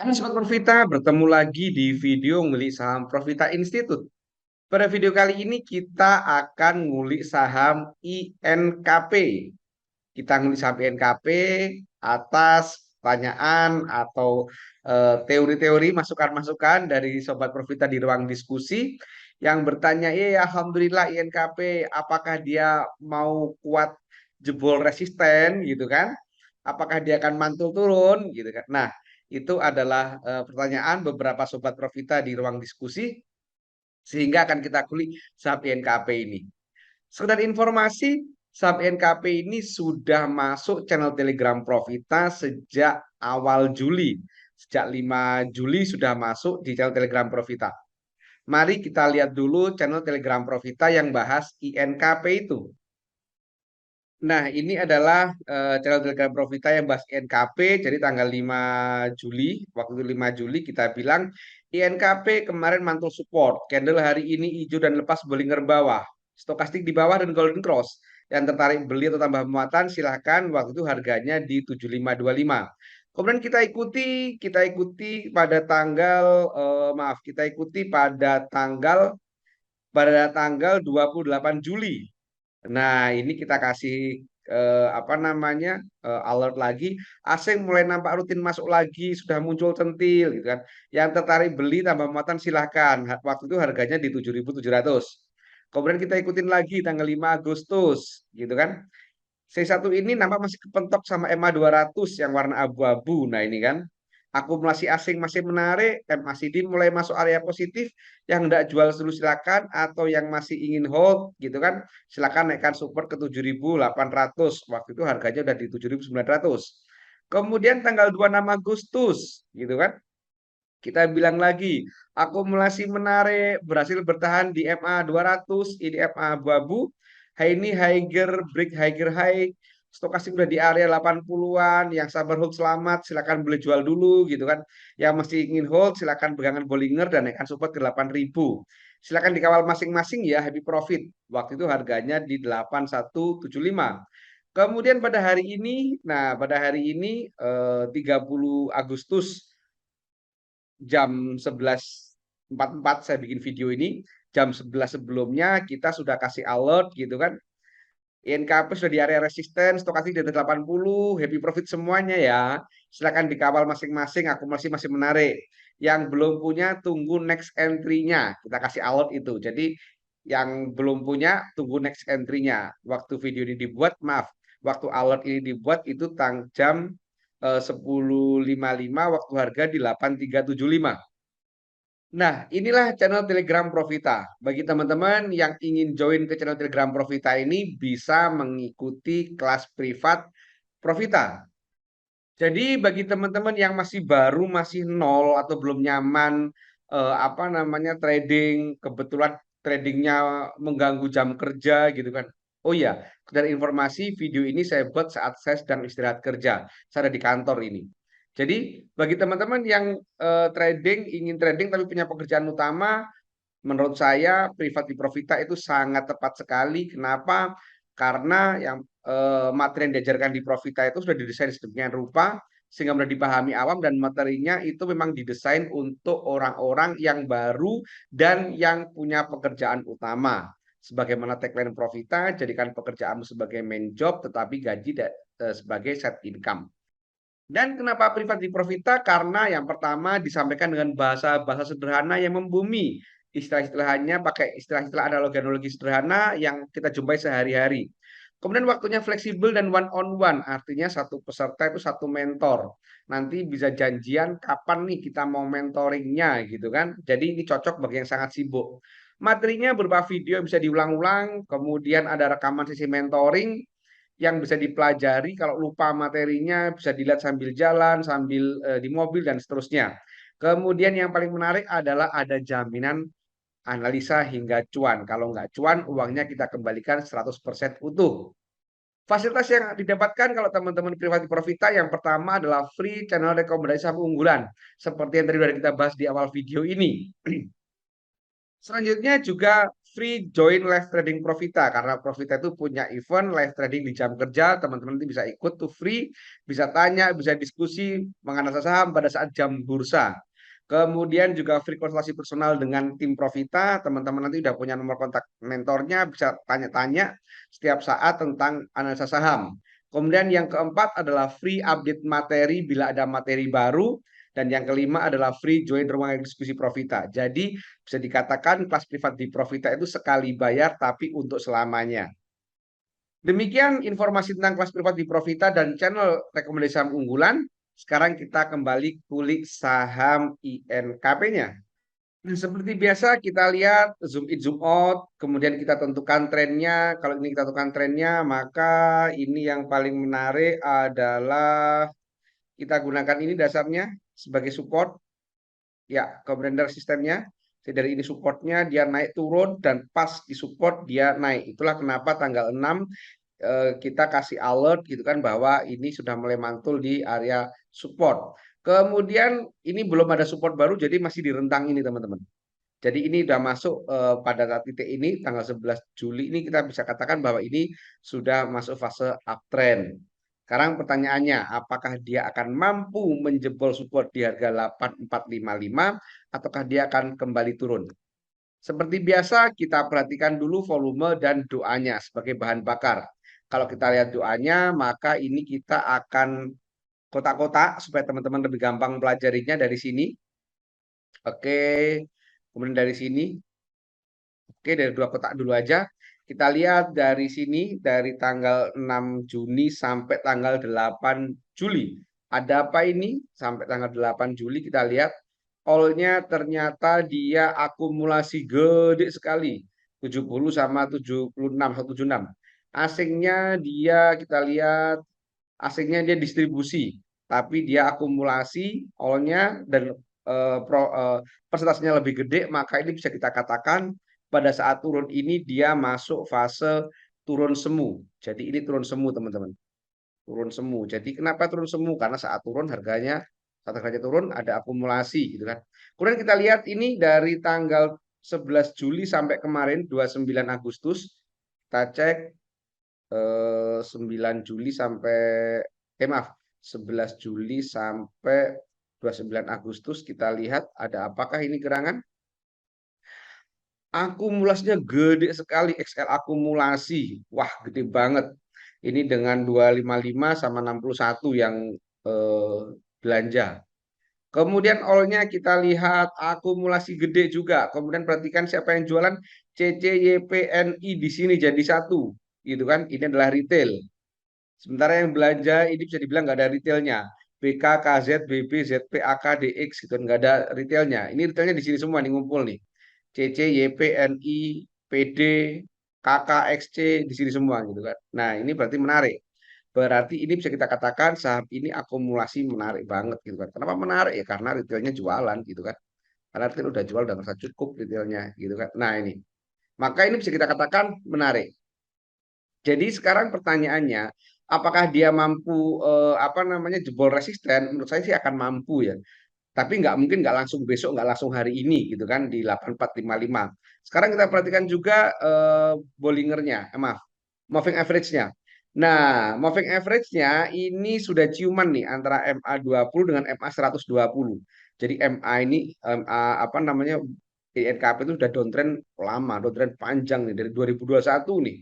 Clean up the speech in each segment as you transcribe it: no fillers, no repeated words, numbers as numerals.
Halo Sobat Profita, bertemu lagi di video ngulik saham Profita Institute. Pada video kali ini kita akan ngulik saham INKP. Kita ngulik saham INKP atas pertanyaan atau teori-teori, masukan-masukan dari Sobat Profita di ruang diskusi yang bertanya, Alhamdulillah INKP, apakah dia mau kuat jebol resisten gitu kan? Apakah dia akan mantul turun gitu kan? Nah, itu adalah pertanyaan beberapa sobat Profita di ruang diskusi sehingga akan kita kulik saham INKP ini. Sekedar informasi, saham INKP ini sudah masuk channel Telegram Profita sejak awal Juli. Sejak 5 Juli sudah masuk di channel Telegram Profita. Mari kita lihat dulu channel Telegram Profita yang bahas INKP itu. Nah, ini adalah channel Telegram Profita yang bahas INKP. Jadi tanggal 5 Juli, waktu itu 5 Juli kita bilang INKP kemarin mantul support. Candle hari ini hijau dan lepas Bollinger bawah. Stokastik di bawah dan golden cross. Yang tertarik beli atau tambah muatan silahkan, waktu itu harganya di 7525. Kemudian kita ikuti kita ikuti pada tanggal 28 Juli. Nah, ini kita kasih alert lagi. Asing mulai nampak rutin masuk lagi, sudah muncul centil gitu kan. Yang tertarik beli tambah muatan silahkan. Waktu itu harganya di 7.700. Kemudian kita ikutin lagi tanggal 5 Agustus gitu kan. C1 ini nampak masih kepentok sama MA200 yang warna abu-abu. Nah, ini kan akumulasi asing masih menarik, MACD mulai masuk area positif, yang tidak jual dulu silakan, atau yang masih ingin hold gitu kan, silakan naikkan support ke 7.800. Waktu itu harganya udah di 7.900. Kemudian tanggal 26 Agustus gitu kan, kita bilang lagi, akumulasi menarik, berhasil bertahan di MA 200, ini MA abu-abu, ini higher, break higher high, stokastik udah di area 80-an, yang sabar hold selamat, silakan beli jual dulu gitu kan. Yang masih ingin hold, silakan pegangan Bollinger dan naikkan support ke 8.000. Silakan dikawal masing-masing ya, happy profit. Waktu itu harganya di 8175. Kemudian pada hari ini 30 Agustus jam 11.44 saya bikin video ini, jam 11 sebelumnya kita sudah kasih alert gitu kan. INKP sudah di area resisten, stokastik di atas 80, happy profit semuanya ya. Silakan dikawal masing-masing, akumulasi masih menarik. Yang belum punya tunggu next entry-nya. Kita kasih alert itu. Jadi yang belum punya tunggu next entry-nya. Waktu video ini dibuat, maaf, waktu alert ini dibuat itu jam 10.55, waktu harga di 8.375. Nah, inilah channel Telegram Profita. Bagi teman-teman yang ingin join ke channel Telegram Profita ini bisa mengikuti kelas privat Profita. Jadi bagi teman-teman yang masih baru, masih nol atau belum nyaman trading, kebetulan tradingnya mengganggu jam kerja gitu kan. Oh iya, dari informasi video ini saya buat saat saya sedang istirahat kerja. Saya ada di kantor ini. Jadi bagi teman-teman yang ingin trading tapi punya pekerjaan utama, menurut saya privat di Profita itu sangat tepat sekali. Kenapa? Karena materi yang diajarkan di Profita itu sudah didesain sedemikian rupa sehingga mudah dipahami awam, dan materinya itu memang didesain untuk orang-orang yang baru dan yang punya pekerjaan utama. Sebagaimana tagline Profita, jadikan pekerjaanmu sebagai main job tetapi gaji sebagai side income. Dan kenapa privat di Profita? Karena yang pertama disampaikan dengan bahasa-bahasa sederhana yang membumi. Istilah-istilahnya pakai istilah-istilah analogi-analogi sederhana yang kita jumpai sehari-hari. Kemudian waktunya fleksibel dan one on one, artinya satu peserta itu satu mentor. Nanti bisa janjian kapan nih kita mau mentoringnya gitu kan. Jadi ini cocok bagi yang sangat sibuk. Materinya berupa video yang bisa diulang-ulang, kemudian ada rekaman sesi mentoring yang bisa dipelajari. Kalau lupa materinya bisa dilihat sambil jalan, sambil di mobil dan seterusnya. Kemudian yang paling menarik adalah ada jaminan analisa hingga cuan. Kalau nggak cuan, uangnya kita kembalikan 100% utuh. Fasilitas yang didapatkan kalau teman-teman privati Profita, yang pertama adalah free channel rekomendasi saham unggulan. Seperti yang tadi sudah kita bahas di awal video ini. Selanjutnya juga free join live trading Profita karena Profita itu punya event live trading di jam kerja, teman-teman nanti bisa ikut tuh free, bisa tanya, bisa diskusi menganalisa saham pada saat jam bursa. Kemudian juga free konsultasi personal dengan tim Profita, teman-teman nanti udah punya nomor kontak mentornya, bisa tanya-tanya setiap saat tentang analisa saham. Kemudian yang keempat adalah free update materi bila ada materi baru. Dan yang kelima adalah free join ruang diskusi Profita. Jadi bisa dikatakan kelas privat di Profita itu sekali bayar tapi untuk selamanya. Demikian informasi tentang kelas privat di Profita dan channel rekomendasi saham unggulan. Sekarang kita kembali kulik saham INKP-nya. Seperti biasa kita lihat zoom in zoom out, kemudian kita tentukan trennya. Kalau ini kita tentukan trennya, maka ini yang paling menarik adalah kita gunakan ini dasarnya sebagai support. Ya, kemudian dari sistemnya, dari ini supportnya dia naik turun dan pas di support dia naik. Itulah kenapa tanggal 6 kita kasih alert gitu kan bahwa ini sudah mulai mantul di area support. Kemudian ini belum ada support baru jadi masih di rentang ini teman-teman. Jadi ini sudah masuk pada titik ini tanggal 11 Juli ini kita bisa katakan bahwa ini sudah masuk fase uptrend. Sekarang pertanyaannya, apakah dia akan mampu menjebol support di harga 8455 ataukah dia akan kembali turun? Seperti biasa kita perhatikan dulu volume dan doanya sebagai bahan bakar. Kalau kita lihat doanya, maka ini kita akan kotak-kotak supaya teman-teman lebih gampang pelajarinya dari sini. Oke, kemudian dari sini. Oke, dari dua kotak dulu aja. Kita lihat dari sini, dari tanggal 6 Juni sampai tanggal 8 Juli. Ada apa ini? Sampai tanggal 8 Juli kita lihat. All-nya ternyata dia akumulasi gede sekali. 70 sama 76, 176. Asingnya dia kita lihat, asingnya dia distribusi. Tapi dia akumulasi all-nya dan persentasenya lebih gede, maka ini bisa kita katakan pada saat turun ini dia masuk fase turun semu. Jadi ini turun semu teman-teman. Turun semu. Jadi kenapa turun semu? Karena saat turun harganya, saat harganya turun ada akumulasi gitu kan. Kemudian kita lihat ini dari tanggal 11 Juli sampai kemarin 29 Agustus. Kita cek 9 Juli sampai maaf 11 Juli sampai 29 Agustus kita lihat ada apakah ini gerangan. Akumulasinya gede sekali, XL akumulasi. Wah, gede banget. Ini dengan 255 sama 61 yang belanja. Kemudian all-nya kita lihat akumulasi gede juga. Kemudian perhatikan siapa yang jualan CCYPNI di sini jadi satu. Gitu kan? Ini adalah retail. Sementara yang belanja ini bisa dibilang nggak ada retailnya. BK, KZ, BB, ZP, AK, DX gitu nggak ada retailnya. Ini retailnya di sini semua nih ngumpul nih. CC, YP, NI, PD, KK, XC di sini semua gitu kan. Nah, ini berarti menarik. Berarti ini bisa kita katakan saham ini akumulasi menarik banget gitu kan. Kenapa menarik ya? Karena retailnya jualan gitu kan. Karena retail udah jual udah merasa cukup retailnya gitu kan. Nah, ini. Maka ini bisa kita katakan menarik. Jadi sekarang pertanyaannya, apakah dia mampu apa namanya jebol resisten? Menurut saya sih akan mampu ya. Tapi nggak mungkin nggak langsung besok, nggak langsung hari ini gitu kan di 8455. Sekarang kita perhatikan juga Bollingernya, maaf, moving average-nya. Nah, moving average-nya ini sudah ciuman nih antara MA20 dengan MA120. Jadi MA ini apa namanya INKP itu sudah downtrend lama, downtrend panjang nih dari 2021 nih.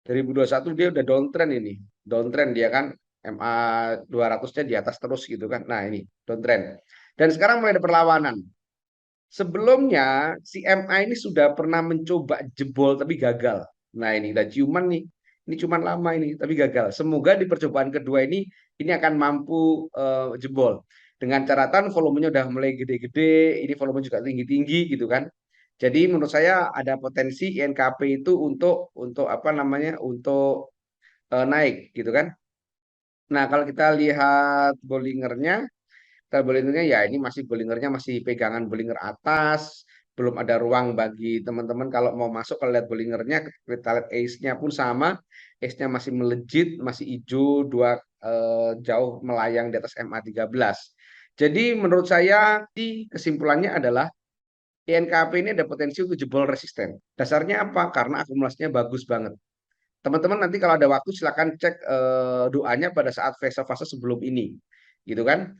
2021 dia udah downtrend ini. Downtrend dia kan MA 200-nya di atas terus gitu kan. Nah, ini downtrend. Dan sekarang mulai ada perlawanan. Sebelumnya si MA ini sudah pernah mencoba jebol tapi gagal. Nah, ini udah ciuman nih. Ini cuman lama ini tapi gagal. Semoga di percobaan kedua ini akan mampu jebol. Dengan catatan volumenya udah mulai gede-gede, ini volume juga tinggi-tinggi gitu kan. Jadi menurut saya ada potensi INKP itu untuk apa namanya? Untuk naik gitu kan. Nah, kalau kita lihat Bollingernya, kita Bollingernya ya ini masih Bollingernya masih pegangan Bollinger atas, belum ada ruang bagi teman-teman kalau mau masuk. Kalau lihat Bollingernya, kita lihat Ace-nya pun sama, Ace-nya masih melejit, masih hijau, dua jauh melayang di atas MA13. Jadi menurut saya kesimpulannya adalah INKP ini ada potensi untuk jebol resisten. Dasarnya apa? Karena akumulasinya bagus banget. Teman-teman nanti kalau ada waktu silakan cek doanya pada saat fase-fase sebelum ini, gitu kan?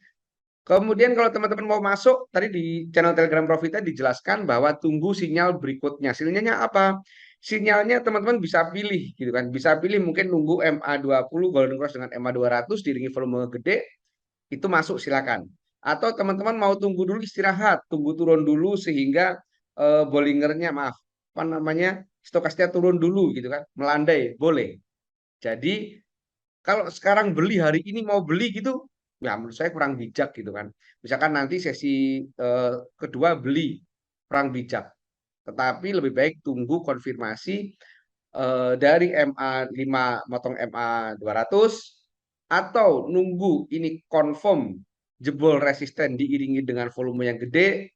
Kemudian kalau teman-teman mau masuk, tadi di channel Telegram Profita dijelaskan bahwa tunggu sinyal berikutnya. Sinyalnya apa? Sinyalnya teman-teman bisa pilih gitu kan. Bisa pilih mungkin nunggu MA20 Golden Cross dengan MA200 diiringi volume gede, itu masuk silakan. Atau teman-teman mau tunggu dulu istirahat, tunggu turun dulu sehingga Bollingernya maaf, apa namanya? Stokastiknya turun dulu gitu kan. Melandai, boleh. Jadi kalau sekarang beli hari ini mau beli gitu, ya menurut saya kurang bijak gitu kan. Misalkan nanti sesi kedua beli, kurang bijak. Tetapi lebih baik tunggu konfirmasi dari MA5 motong MA200 atau nunggu ini confirm jebol resisten diiringi dengan volume yang gede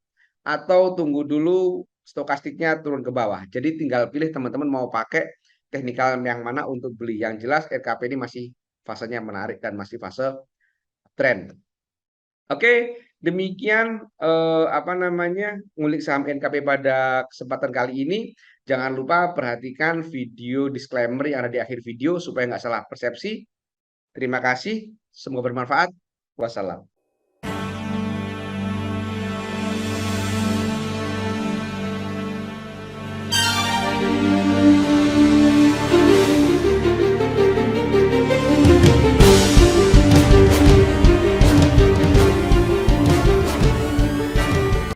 atau tunggu dulu stokastiknya turun ke bawah. Jadi tinggal pilih teman-teman mau pakai teknikal yang mana untuk beli. Yang jelas RKP ini masih fasenya menarik dan masih fase tren. Oke, demikian apa namanya ngulik saham NKP pada kesempatan kali ini. Jangan lupa perhatikan video disclaimer yang ada di akhir video supaya nggak salah persepsi. Terima kasih, semoga bermanfaat. Wassalam.